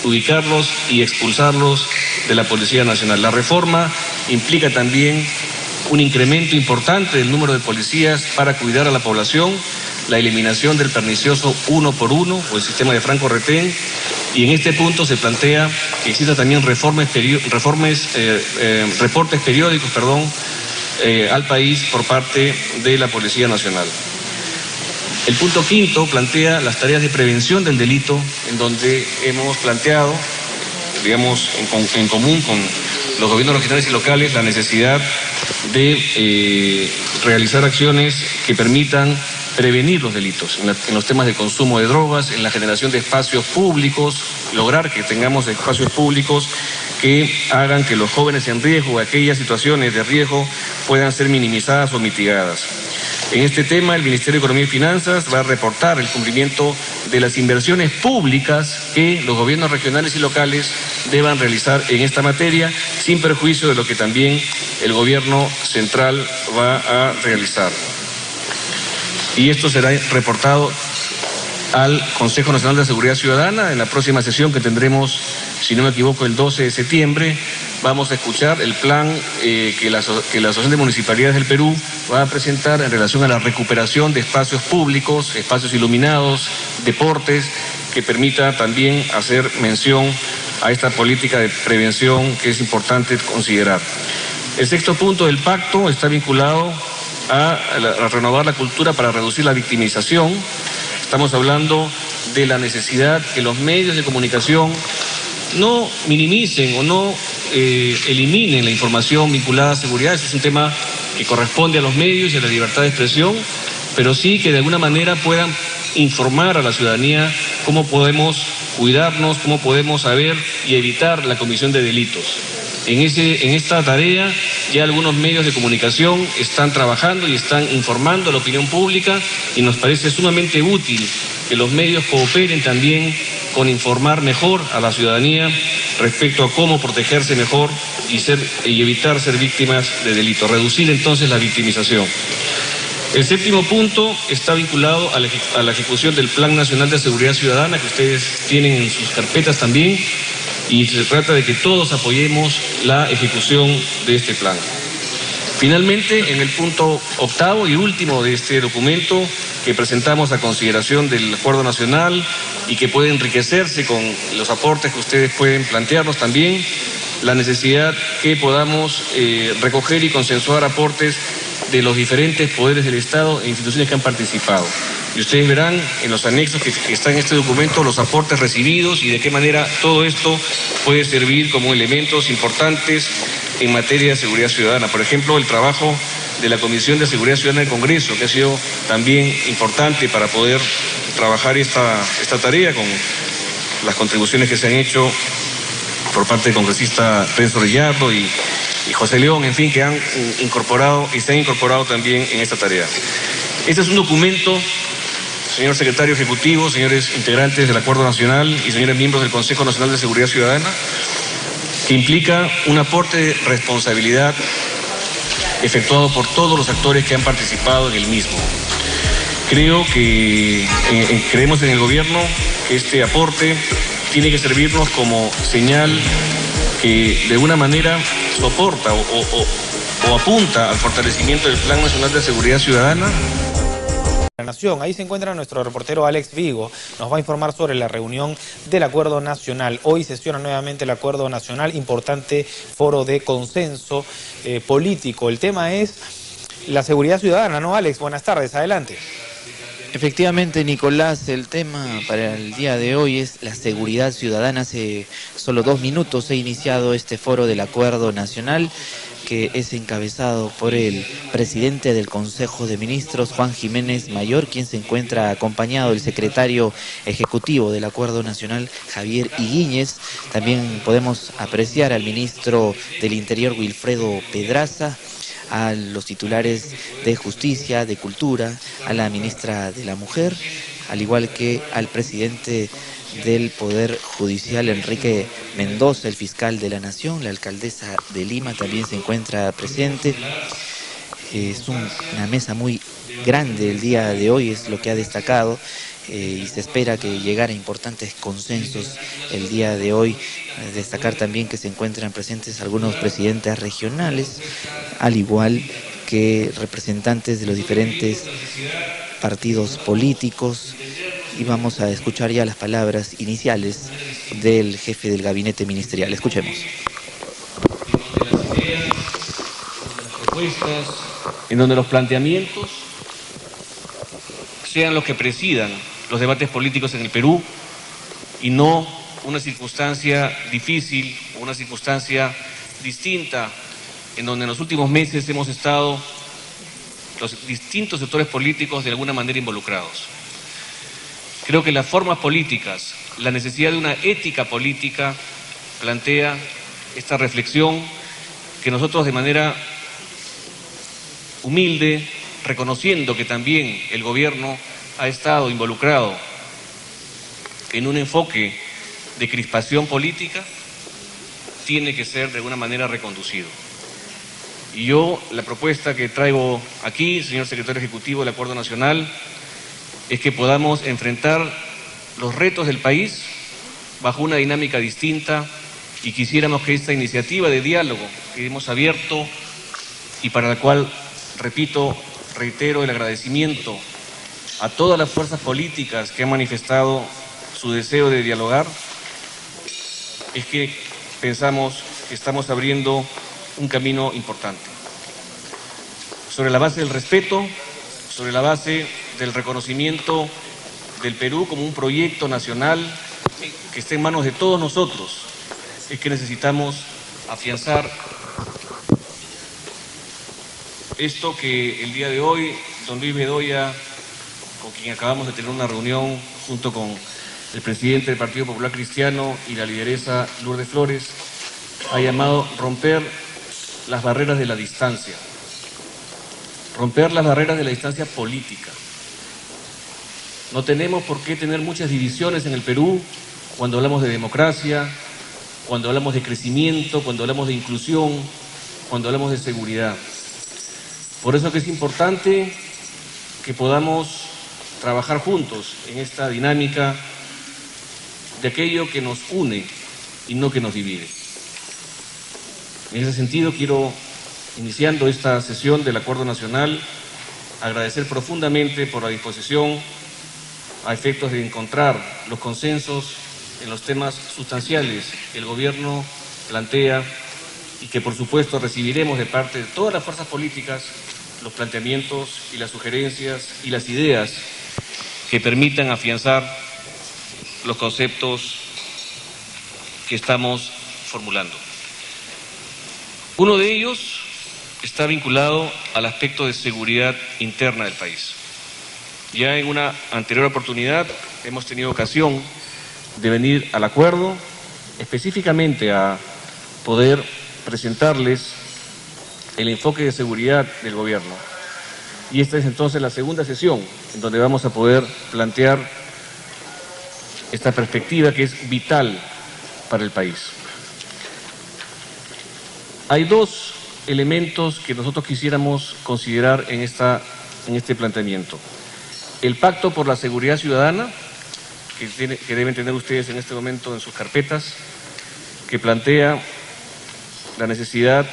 ubicarlos y expulsarlos de la Policía Nacional. La reforma implica también un incremento importante del número de policías para cuidar a la población, la eliminación del pernicioso 1 por 1 o el sistema de franco-retén, y en este punto se plantea que exista también reportes periódicos al país por parte de la Policía Nacional. El punto quinto plantea las tareas de prevención del delito, en donde hemos planteado, digamos, en común con los gobiernos regionales y locales, la necesidad de realizar acciones que permitan prevenir los delitos, en los temas de consumo de drogas, en la generación de espacios públicos, lograr que tengamos espacios públicos que hagan que los jóvenes en riesgo, aquellas situaciones de riesgo, puedan ser minimizadas o mitigadas. En este tema, el Ministerio de Economía y Finanzas va a reportar el cumplimiento de las inversiones públicas que los gobiernos regionales y locales deban realizar en esta materia, sin perjuicio de lo que también el gobierno central va a realizar. Y esto será reportado al Consejo Nacional de Seguridad Ciudadana en la próxima sesión que tendremos, si no me equivoco, el 12 de septiembre. Vamos a escuchar el plan que la Asociación de Municipalidades del Perú va a presentar en relación a la recuperación de espacios públicos, espacios iluminados, deportes, que permita también hacer mención a esta política de prevención que es importante considerar. El sexto punto del pacto está vinculado a renovar la cultura para reducir la victimización. Estamos hablando de la necesidad que los medios de comunicación no minimicen o no eliminen la información vinculada a seguridad. Ese es un tema que corresponde a los medios y a la libertad de expresión, pero sí que de alguna manera puedan informar a la ciudadanía cómo podemos cuidarnos, cómo podemos saber y evitar la comisión de delitos. En esta tarea ya algunos medios de comunicación están trabajando y están informando a la opinión pública, y nos parece sumamente útil que los medios cooperen también con informar mejor a la ciudadanía respecto a cómo protegerse mejor y evitar ser víctimas de delitos, reducir entonces la victimización. El séptimo punto está vinculado a la ejecución del Plan Nacional de Seguridad Ciudadana, que ustedes tienen en sus carpetas también, y se trata de que todos apoyemos la ejecución de este plan. Finalmente, en el punto octavo y último de este documento que presentamos a consideración del Acuerdo Nacional y que puede enriquecerse con los aportes que ustedes pueden plantearnos también, la necesidad que podamos recoger y consensuar aportes de los diferentes poderes del Estado e instituciones que han participado. Y ustedes verán en los anexos que están en este documento los aportes recibidos y de qué manera todo esto puede servir como elementos importantes en materia de seguridad ciudadana. Por ejemplo, el trabajo de la Comisión de Seguridad Ciudadana del Congreso, que ha sido también importante para poder trabajar esta tarea, con las contribuciones que se han hecho por parte del congresista Renzo Rillardo y José León, en fin, que han incorporado y se han incorporado también en esta tarea. Este es un documento, señor secretario ejecutivo, señores integrantes del Acuerdo Nacional y señores miembros del Consejo Nacional de Seguridad Ciudadana, que implica un aporte de responsabilidad efectuado por todos los actores que han participado en el mismo. Creemos en el gobierno que este aporte tiene que servirnos como señal que de alguna manera soporta o apunta al fortalecimiento del Plan Nacional de Seguridad Ciudadana. La Nación. Ahí se encuentra nuestro reportero Alex Vigo, nos va a informar sobre la reunión del Acuerdo Nacional. Hoy sesiona nuevamente el Acuerdo Nacional, importante foro de consenso político. El tema es la seguridad ciudadana, ¿no, Alex? Buenas tardes, adelante. Efectivamente, Nicolás, el tema para el día de hoy es la seguridad ciudadana. Hace solo 2 minutos he iniciado este foro del Acuerdo Nacional, que es encabezado por el presidente del Consejo de Ministros, Juan Jiménez Mayor, quien se encuentra acompañado del secretario ejecutivo del Acuerdo Nacional, Javier Higuíñez. También podemos apreciar al ministro del Interior, Wilfredo Pedraza, a los titulares de Justicia, de Cultura, a la ministra de la Mujer, al igual que al presidente del Poder Judicial, Enrique Mendoza, el fiscal de la Nación. La alcaldesa de Lima también se encuentra presente. Es una mesa muy grande el día de hoy, es lo que ha destacado y se espera que llegara a importantes consensos el día de hoy. Destacar también que se encuentran presentes algunos presidentes regionales, al igual que representantes de los diferentes partidos políticos, y vamos a escuchar ya las palabras iniciales del jefe del gabinete ministerial. Escuchemos. Propuestas, en donde los planteamientos sean los que presidan los debates políticos en el Perú y no una circunstancia difícil, una circunstancia distinta, en donde en los últimos meses hemos estado los distintos sectores políticos de alguna manera involucrados. Creo que las formas políticas, la necesidad de una ética política plantea esta reflexión que nosotros de manera humilde, reconociendo que también el gobierno ha estado involucrado en un enfoque de crispación política, tiene que ser de alguna manera reconducido. Y yo, la propuesta que traigo aquí, señor secretario ejecutivo del Acuerdo Nacional, es que podamos enfrentar los retos del país bajo una dinámica distinta, y quisiéramos que esta iniciativa de diálogo que hemos abierto y para la cual, repito, reitero el agradecimiento a todas las fuerzas políticas que han manifestado su deseo de dialogar, es que pensamos que estamos abriendo un camino importante. Sobre la base del respeto, sobre la base del reconocimiento del Perú como un proyecto nacional que esté en manos de todos nosotros, es que necesitamos afianzar esto que el día de hoy don Luis Bedoya, con quien acabamos de tener una reunión junto con el presidente del Partido Popular Cristiano y la lideresa Lourdes Flores, ha llamado romper las barreras de la distancia. Romper las barreras de la distancia política. No tenemos por qué tener muchas divisiones en el Perú cuando hablamos de democracia, cuando hablamos de crecimiento, cuando hablamos de inclusión, cuando hablamos de seguridad. Por eso que es importante que podamos trabajar juntos en esta dinámica de aquello que nos une y no que nos divide. En ese sentido, quiero, iniciando esta sesión del Acuerdo Nacional, agradecer profundamente por la disposición a efectos de encontrar los consensos en los temas sustanciales que el Gobierno plantea y que, por supuesto, recibiremos de parte de todas las fuerzas políticas los planteamientos y las sugerencias y las ideas que permitan afianzar los conceptos que estamos formulando. Uno de ellos está vinculado al aspecto de seguridad interna del país. Ya en una anterior oportunidad hemos tenido ocasión de venir al acuerdo, específicamente a poder presentarles el enfoque de seguridad del gobierno. Y esta es entonces la segunda sesión en donde vamos a poder plantear esta perspectiva que es vital para el país. Hay dos elementos que nosotros quisiéramos considerar en este planteamiento. El Pacto por la Seguridad Ciudadana, que deben tener ustedes en este momento en sus carpetas, que plantea la necesidad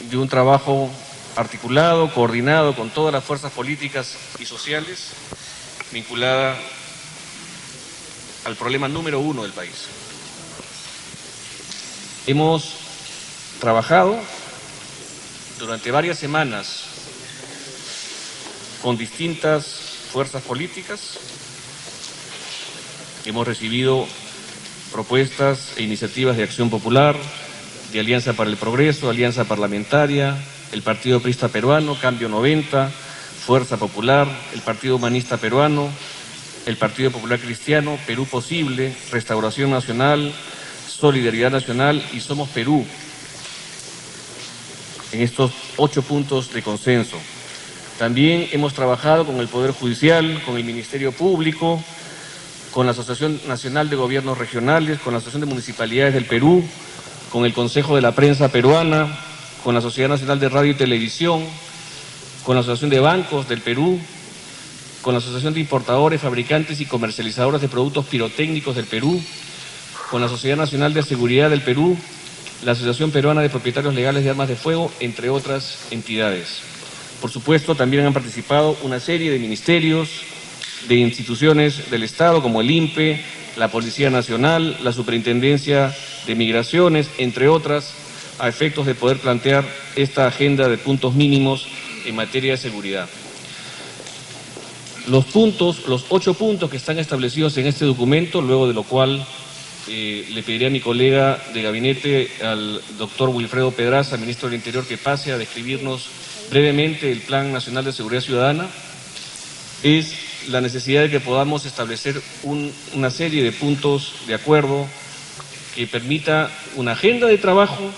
de un trabajo articulado, coordinado con todas las fuerzas políticas y sociales, vinculada al problema número uno del país. Hemos trabajado durante varias semanas con distintas fuerzas políticas. Hemos recibido propuestas e iniciativas de Acción Popular, de Alianza para el Progreso, Alianza Parlamentaria, el Partido Aprista Peruano, Cambio 90, Fuerza Popular, el Partido Humanista Peruano, el Partido Popular Cristiano, Perú Posible, Restauración Nacional, Solidaridad Nacional y Somos Perú, en estos 8 puntos de consenso. También hemos trabajado con el Poder Judicial, con el Ministerio Público, con la Asociación Nacional de Gobiernos Regionales, con la Asociación de Municipalidades del Perú, con el Consejo de la Prensa Peruana, con la Sociedad Nacional de Radio y Televisión, con la Asociación de Bancos del Perú, con la Asociación de Importadores, Fabricantes y Comercializadores de Productos Pirotécnicos del Perú, con la Sociedad Nacional de Seguridad del Perú, la Asociación Peruana de Propietarios Legales de Armas de Fuego, entre otras entidades. Por supuesto, también han participado una serie de ministerios, de instituciones del Estado, como el INPE, la Policía Nacional, la Superintendencia de Migraciones, entre otras, a efectos de poder plantear esta agenda de puntos mínimos en materia de seguridad. Los 8 puntos que están establecidos en este documento, luego de lo cual le pediré a mi colega de gabinete, al doctor Wilfredo Pedraza, ministro del Interior, que pase a describirnos brevemente el Plan Nacional de Seguridad Ciudadana, es la necesidad de que podamos establecer una serie de puntos de acuerdo que permita una agenda de trabajo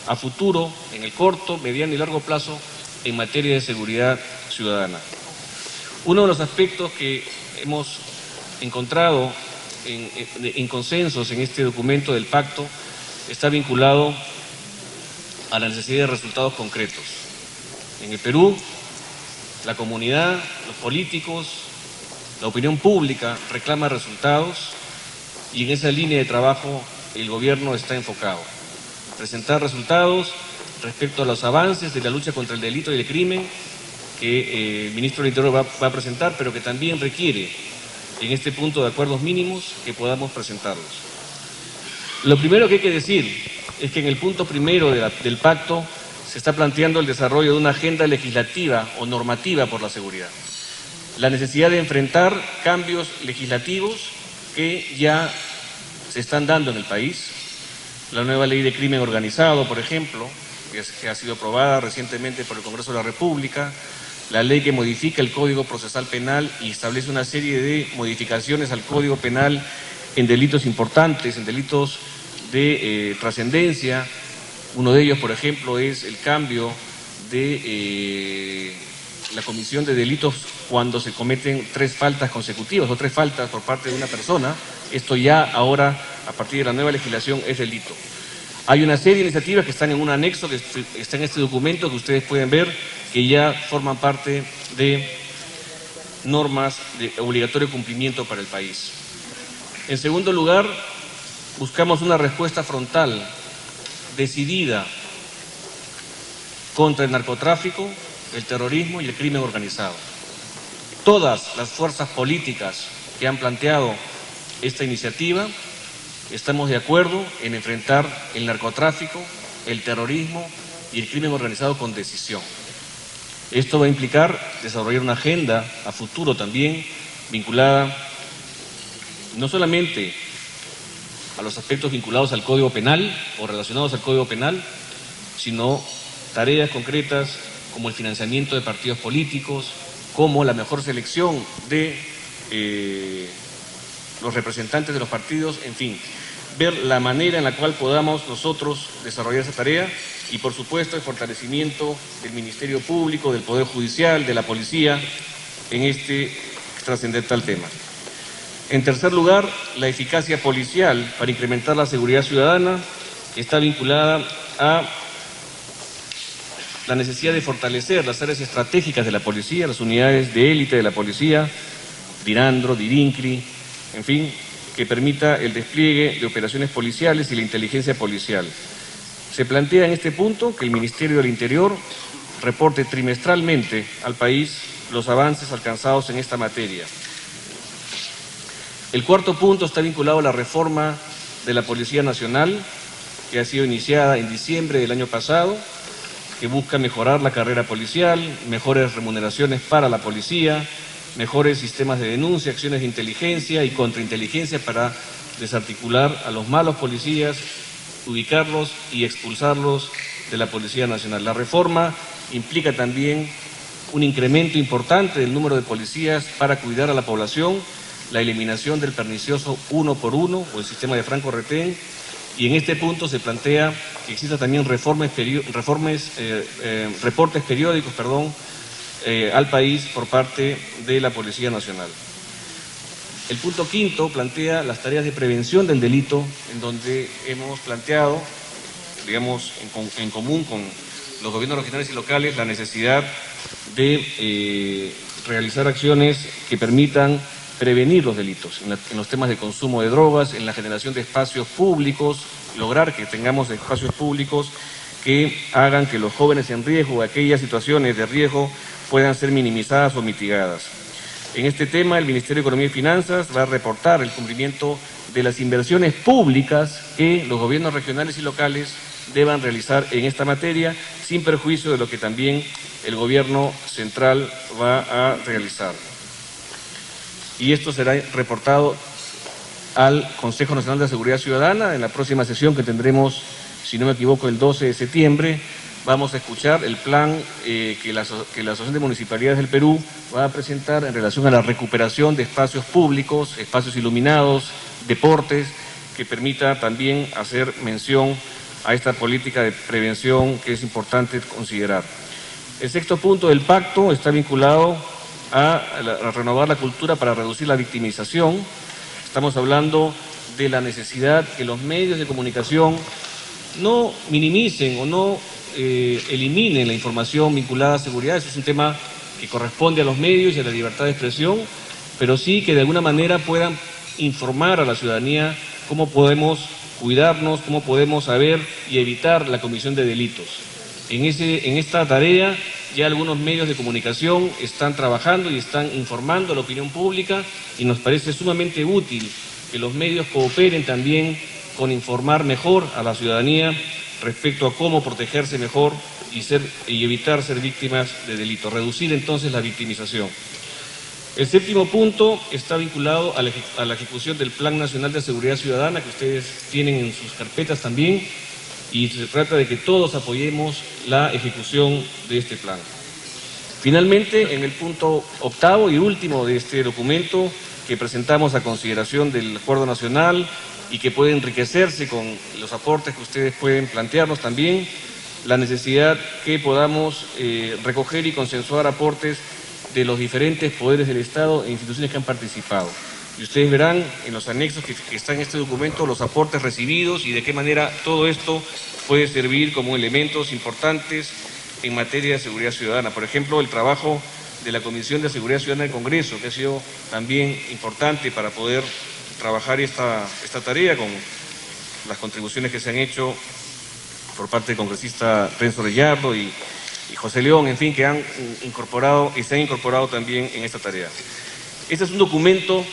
a futuro, en el corto, mediano y largo plazo, en materia de seguridad ciudadana. Uno de los aspectos que hemos encontrado en consensos en este documento del pacto está vinculado a la necesidad de resultados concretos. En el Perú, la comunidad, los políticos, la opinión pública reclama resultados y en esa línea de trabajo el gobierno está enfocado. Presentar resultados respecto a los avances de la lucha contra el delito y el crimen que el ministro del Interior va a presentar, pero que también requiere en este punto de acuerdos mínimos que podamos presentarlos. Lo primero que hay que decir es que en el punto primero del pacto se está planteando el desarrollo de una agenda legislativa o normativa por la seguridad. La necesidad de enfrentar cambios legislativos que ya se están dando en el país. La nueva ley de crimen organizado, por ejemplo, que ha sido aprobada recientemente por el Congreso de la República, la ley que modifica el Código Procesal Penal y establece una serie de modificaciones al Código Penal en delitos importantes, en delitos de trascendencia. Uno de ellos, por ejemplo, es el cambio de la comisión de delitos cuando se cometen 3 faltas consecutivas o 3 faltas por parte de una persona. Esto ya ahora, a partir de la nueva legislación, es delito. Hay una serie de iniciativas que están en un anexo, que está en este documento, que ustedes pueden ver, que ya forman parte de normas de obligatorio cumplimiento para el país. En segundo lugar, buscamos una respuesta frontal, decidida, contra el narcotráfico, el terrorismo y el crimen organizado. Todas las fuerzas políticas que han planteado esta iniciativa estamos de acuerdo en enfrentar el narcotráfico, el terrorismo y el crimen organizado con decisión. Esto va a implicar desarrollar una agenda a futuro también vinculada no solamente a los aspectos vinculados al Código Penal o relacionados al Código Penal, sino tareas concretas como el financiamiento de partidos políticos, como la mejor selección de los representantes de los partidos, en fin, ver la manera en la cual podamos nosotros desarrollar esa tarea y, por supuesto, el fortalecimiento del Ministerio Público, del Poder Judicial, de la Policía, en este trascendental tema. En tercer lugar, la eficacia policial para incrementar la seguridad ciudadana está vinculada a la necesidad de fortalecer las áreas estratégicas de la policía, las unidades de élite de la policía, Dirandro, Dirincri, en fin, que permita el despliegue de operaciones policiales y la inteligencia policial. Se plantea en este punto que el Ministerio del Interior reporte trimestralmente al país los avances alcanzados en esta materia. El cuarto punto está vinculado a la reforma de la Policía Nacional, que ha sido iniciada en diciembre del año pasado, que busca mejorar la carrera policial, mejores remuneraciones para la policía, mejores sistemas de denuncia, acciones de inteligencia y contrainteligencia para desarticular a los malos policías, ubicarlos y expulsarlos de la Policía Nacional. La reforma implica también un incremento importante del número de policías para cuidar a la población, la eliminación del pernicioso 1 por 1 o el sistema de franco-retén, y en este punto se plantea que exista también reportes periódicos, al país por parte de la Policía Nacional. El punto quinto plantea las tareas de prevención del delito, en donde hemos planteado, digamos, en común con los gobiernos regionales y locales, la necesidad de realizar acciones que permitan prevenir los delitos en los temas de consumo de drogas, en la generación de espacios públicos, lograr que tengamos espacios públicos que hagan que los jóvenes en riesgo, aquellas situaciones de riesgo, puedan ser minimizadas o mitigadas. En este tema, el Ministerio de Economía y Finanzas va a reportar el cumplimiento de las inversiones públicas que los gobiernos regionales y locales deban realizar en esta materia, sin perjuicio de lo que también el gobierno central va a realizar. Y esto será reportado al Consejo Nacional de Seguridad Ciudadana en la próxima sesión que tendremos, si no me equivoco, el 12 de septiembre. Vamos a escuchar el plan que la Asociación de Municipalidades del Perú va a presentar en relación a la recuperación de espacios públicos, espacios iluminados, deportes, que permita también hacer mención a esta política de prevención que es importante considerar. El sexto punto del pacto está vinculado a renovar la cultura para reducir la victimización. Estamos hablando de la necesidad que los medios de comunicación no minimicen o no eliminen la información vinculada a seguridad. Eso es un tema que corresponde a los medios y a la libertad de expresión, pero sí que de alguna manera puedan informar a la ciudadanía cómo podemos cuidarnos, cómo podemos saber y evitar la comisión de delitos. En esta tarea ya algunos medios de comunicación están trabajando y están informando a la opinión pública, y nos parece sumamente útil que los medios cooperen también con informar mejor a la ciudadanía respecto a cómo protegerse mejor y evitar ser víctimas de delitos, reducir entonces la victimización. El séptimo punto está vinculado a la ejecución del Plan Nacional de Seguridad Ciudadana, que ustedes tienen en sus carpetas también, y se trata de que todos apoyemos la ejecución de este plan. Finalmente, en el punto octavo y último de este documento que presentamos a consideración del Acuerdo Nacional y que puede enriquecerse con los aportes que ustedes pueden plantearnos también, la necesidad que podamos recoger y consensuar aportes de los diferentes poderes del Estado e instituciones que han participado. Y ustedes verán en los anexos que están en este documento los aportes recibidos y de qué manera todo esto puede servir como elementos importantes en materia de seguridad ciudadana. Por ejemplo, el trabajo de la Comisión de Seguridad Ciudadana del Congreso, que ha sido también importante para poder trabajar esta tarea con las contribuciones que se han hecho por parte del congresista Renzo Rellardo y José León, en fin, que han incorporado y se han incorporado también en esta tarea. Este es un documento,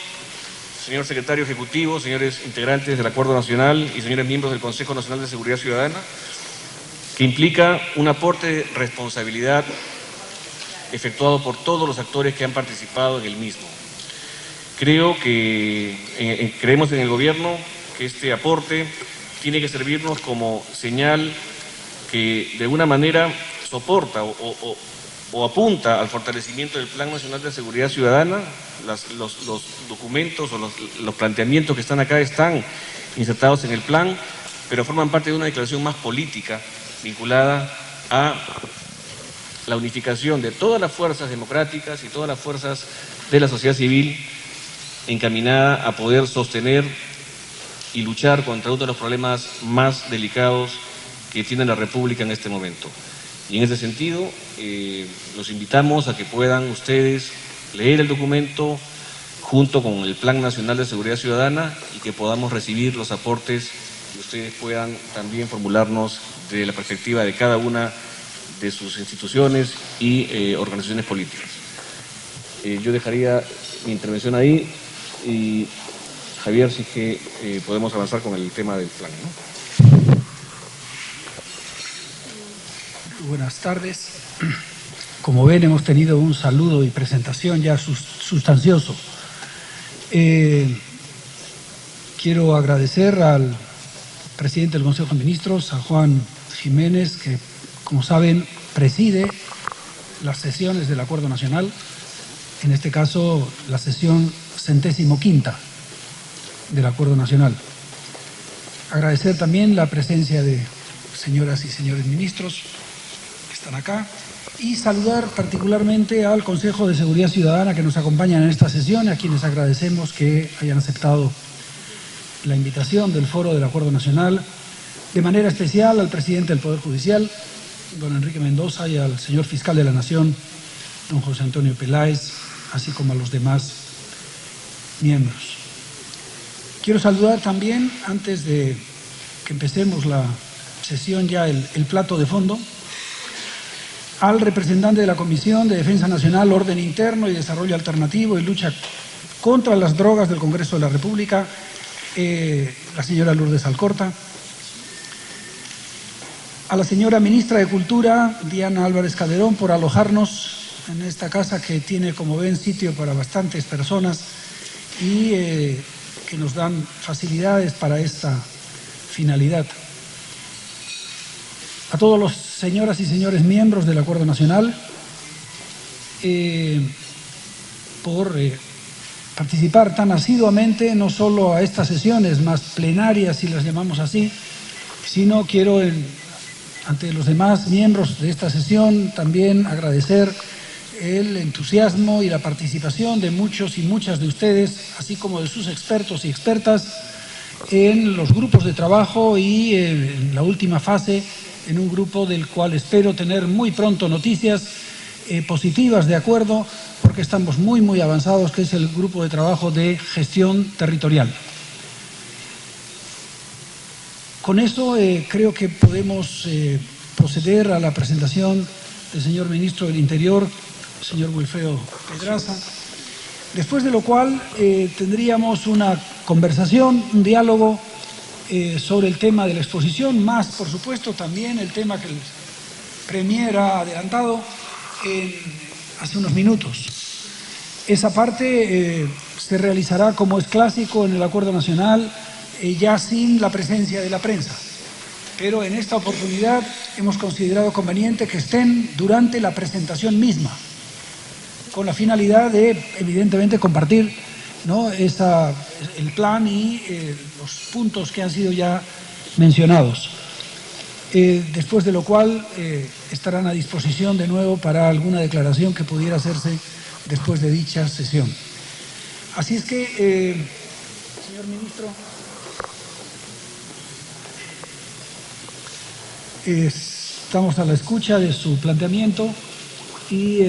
señor secretario ejecutivo, señores integrantes del Acuerdo Nacional y señores miembros del Consejo Nacional de Seguridad Ciudadana, que implica un aporte de responsabilidad efectuado por todos los actores que han participado en el mismo. Creemos en el gobierno que este aporte tiene que servirnos como señal que de alguna manera soporta o apunta al fortalecimiento del Plan Nacional de Seguridad Ciudadana. Los documentos o los planteamientos que están acá están insertados en el plan, pero forman parte de una declaración más política vinculada a la unificación de todas las fuerzas democráticas y todas las fuerzas de la sociedad civil encaminada a poder sostener y luchar contra uno de los problemas más delicados que tiene la República en este momento. Y en ese sentido, los invitamos a que puedan ustedes leer el documento junto con el Plan Nacional de Seguridad Ciudadana y que podamos recibir los aportes y ustedes puedan también formularnos de la perspectiva de cada una de sus instituciones y organizaciones políticas. Yo dejaría mi intervención ahí y Javier, si es que podemos avanzar con el tema del plan, ¿no? Buenas tardes. Como ven, hemos tenido un saludo y presentación ya sustancioso. Quiero agradecer al presidente del Consejo de Ministros, a Juan Jiménez, que, como saben, preside las sesiones del Acuerdo Nacional, en este caso la sesión 105ª del Acuerdo Nacional. Agradecer también la presencia de señoras y señores ministros que están acá y saludar particularmente al Consejo de Seguridad Ciudadana que nos acompañan en esta sesión, a quienes agradecemos que hayan aceptado la invitación del Foro del Acuerdo Nacional, de manera especial al presidente del Poder Judicial, don Enrique Mendoza, y al señor fiscal de la Nación, don José Antonio Peláez, así como a los demás miembros. Quiero saludar también, antes de que empecemos la sesión, ya el plato de fondo, al representante de la Comisión de Defensa Nacional, Orden Interno y Desarrollo Alternativo y Lucha contra las Drogas del Congreso de la República, la señora Lourdes Alcorta, a la señora Ministra de Cultura, Diana Álvarez Calderón, por alojarnos en esta casa que tiene, como ven, sitio para bastantes personas y que nos dan facilidades para esta finalidad. A todos los señoras y señores miembros del Acuerdo Nacional por participar tan asiduamente, no solo a estas sesiones más plenarias, si las llamamos así, sino quiero, ante los demás miembros de esta sesión, también agradecer el entusiasmo y la participación de muchos y muchas de ustedes, así como de sus expertos y expertas, en los grupos de trabajo y en la última fase, en un grupo del cual espero tener muy pronto noticias positivas de acuerdo, porque estamos muy avanzados, que es el grupo de trabajo de gestión territorial. Con eso creo que podemos proceder a la presentación del señor Ministro del Interior, señor Wilfredo Pedraza, después de lo cual tendríamos una conversación, un diálogo sobre el tema de la exposición, más por supuesto también el tema que el Premier ha adelantado hace unos minutos. Esa parte se realizará, como es clásico en el Acuerdo Nacional, ya sin la presencia de la prensa. Pero en esta oportunidad hemos considerado conveniente que estén durante la presentación misma, con la finalidad de, evidentemente, compartir, ¿no?, el plan y los puntos que han sido ya mencionados. Después de lo cual estarán a disposición de nuevo para alguna declaración que pudiera hacerse después de dicha sesión. Así es que, señor Ministro, estamos a la escucha de su planteamiento y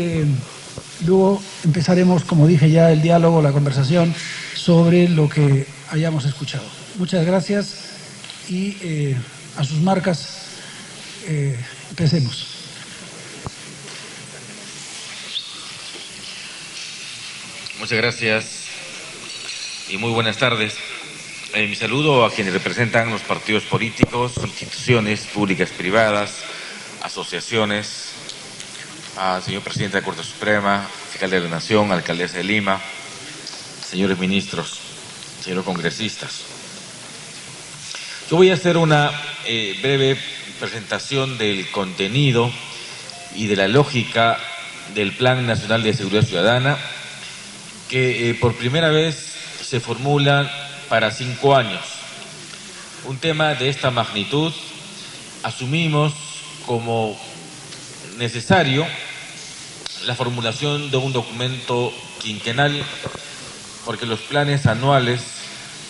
luego empezaremos, como dije ya, el diálogo, la conversación sobre lo que hayamos escuchado. Muchas gracias y a sus marcas empecemos. Muchas gracias y muy buenas tardes. Mi saludo a quienes representan los partidos políticos, instituciones públicas, privadas, asociaciones, al señor Presidente de la Corte Suprema, Fiscal de la Nación, Alcaldesa de Lima, señores ministros, señores congresistas. Yo voy a hacer una breve presentación del contenido y de la lógica del Plan Nacional de Seguridad Ciudadana, que por primera vez se formula para 5 años. Un tema de esta magnitud asumimos como necesario la formulación de un documento quinquenal, porque los planes anuales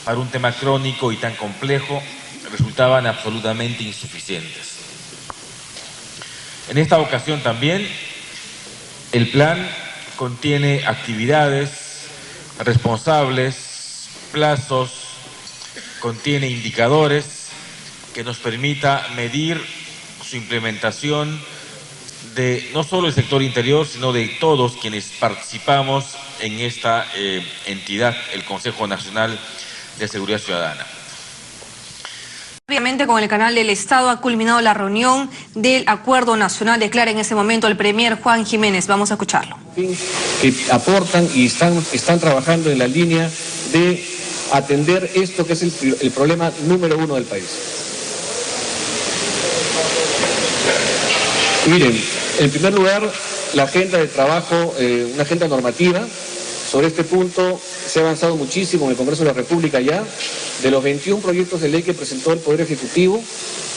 para un tema crónico y tan complejo resultaban absolutamente insuficientes. En esta ocasión también el plan contiene actividades, responsables, plazos, contiene indicadores que nos permita medir su implementación de no solo el sector interior, sino de todos quienes participamos en esta entidad, el Consejo Nacional de Seguridad Ciudadana. Obviamente, con el canal del Estado ha culminado la reunión del Acuerdo Nacional, declara en ese momento el Premier Juan Jiménez. Vamos a escucharlo. Que aportan y están trabajando en la línea de atender esto que es el problema número 1 del país. Miren, en primer lugar, la agenda de trabajo, una agenda normativa. Sobre este punto se ha avanzado muchísimo en el Congreso de la República ya. De los 21 proyectos de ley que presentó el Poder Ejecutivo,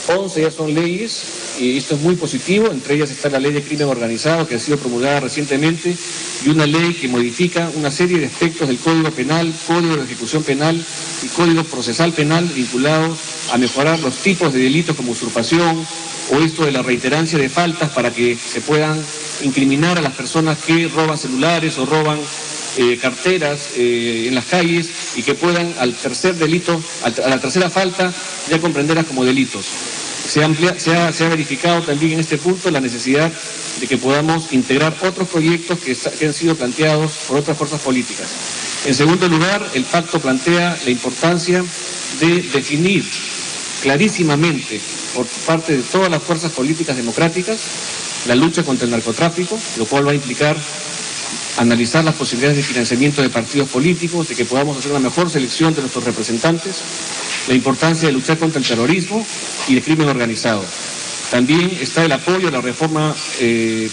11 ya son leyes, y esto es muy positivo. Entre ellas está la Ley de Crimen Organizado, que ha sido promulgada recientemente, y una ley que modifica una serie de aspectos del Código Penal, Código de Ejecución Penal y Código Procesal Penal vinculados a mejorar los tipos de delitos como usurpación o esto de la reiterancia de faltas para que se puedan incriminar a las personas que roban celulares o roban carteras en las calles y que puedan al tercer delito, a la tercera falta, ya comprenderlas como delitos. Se ha verificado también en este punto la necesidad de que podamos integrar otros proyectos que han sido planteados por otras fuerzas políticas. En segundo lugar, el pacto plantea la importancia de definir clarísimamente por parte de todas las fuerzas políticas democráticas la lucha contra el narcotráfico, lo cual va a implicar analizar las posibilidades de financiamiento de partidos políticos, de que podamos hacer una mejor selección de nuestros representantes, la importancia de luchar contra el terrorismo y el crimen organizado. También está el apoyo a la reforma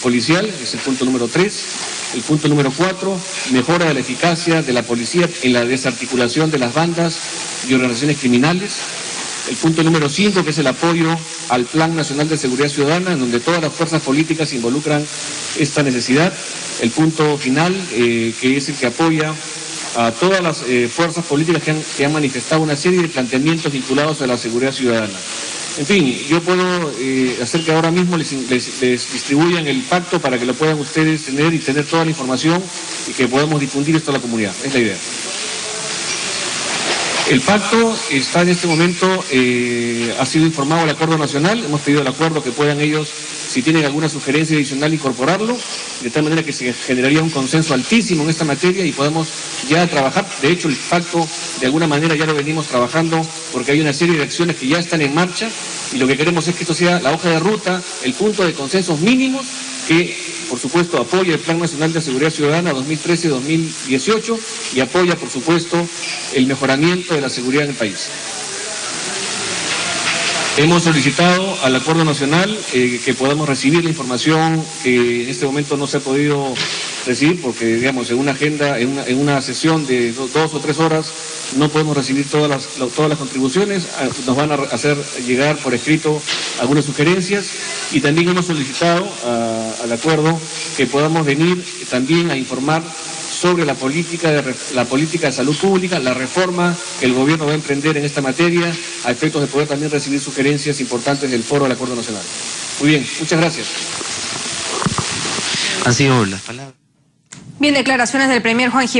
policial, es el punto número 3. El punto número 4, mejora de la eficacia de la policía en la desarticulación de las bandas y organizaciones criminales. El punto número 5, que es el apoyo al Plan Nacional de Seguridad Ciudadana, en donde todas las fuerzas políticas involucran esta necesidad. El punto final, que es el que apoya a todas las fuerzas políticas que han manifestado una serie de planteamientos vinculados a la seguridad ciudadana. En fin, yo puedo hacer que ahora mismo les distribuyan el pacto para que lo puedan ustedes tener y tener toda la información y que podamos difundir esto a la comunidad. Es la idea. El pacto está en este momento, ha sido informado al Acuerdo Nacional, hemos pedido al Acuerdo que puedan ellos, si tienen alguna sugerencia adicional, incorporarlo, de tal manera que se generaría un consenso altísimo en esta materia y podamos ya trabajar. De hecho, el pacto de alguna manera ya lo venimos trabajando porque hay una serie de acciones que ya están en marcha y lo que queremos es que esto sea la hoja de ruta, el punto de consensos mínimos que, por supuesto, apoya el Plan Nacional de Seguridad Ciudadana 2013-2018 y apoya, por supuesto, el mejoramiento de la seguridad en el país. Hemos solicitado al Acuerdo Nacional que podamos recibir la información que en este momento no se ha podido recibir porque, digamos, en una agenda, en una sesión de 2 o 3 horas no podemos recibir todas las contribuciones. Nos van a hacer llegar por escrito algunas sugerencias y también hemos solicitado al Acuerdo que podamos venir también a informar sobre la política de salud pública, la reforma que el gobierno va a emprender en esta materia, a efectos de poder también recibir sugerencias importantes del foro del Acuerdo Nacional. Muy bien, muchas gracias. Han sido las palabras. Bien, declaraciones del premier Juan Jiménez.